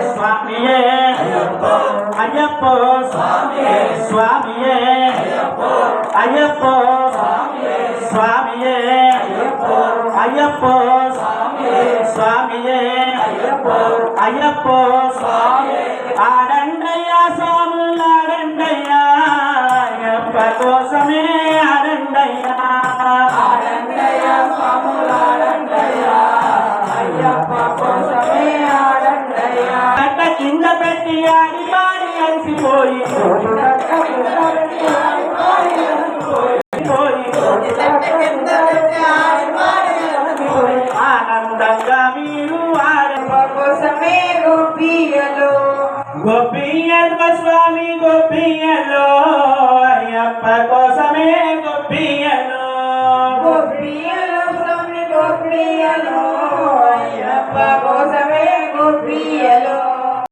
స్వామియే అయ్యప్ప స్వామియే అయ్యప్ప స్వామియే అయ్యప్ప స్వామియే అయ్యప్ప ఆడండయ్యా స్వాములు ఆడండయ్యా అయ్యప్ప కోసమే ఆడండయ్యా ఆడండయ్యా స్వాములు ఆడండయ్యా అయ్యప్ప కోసమే ఆడండయ్యా కట్ట కింద పెట్టి ఆడి పాడి అలసిపోయి ఆనందంగా మీరు అయ్యప్ప కోసమే గోపియలు గోపియలు స్వామి గోపియలు అయ్యప్ప కోసమే గోపియలు గోపియలు స్వామి గోపియలు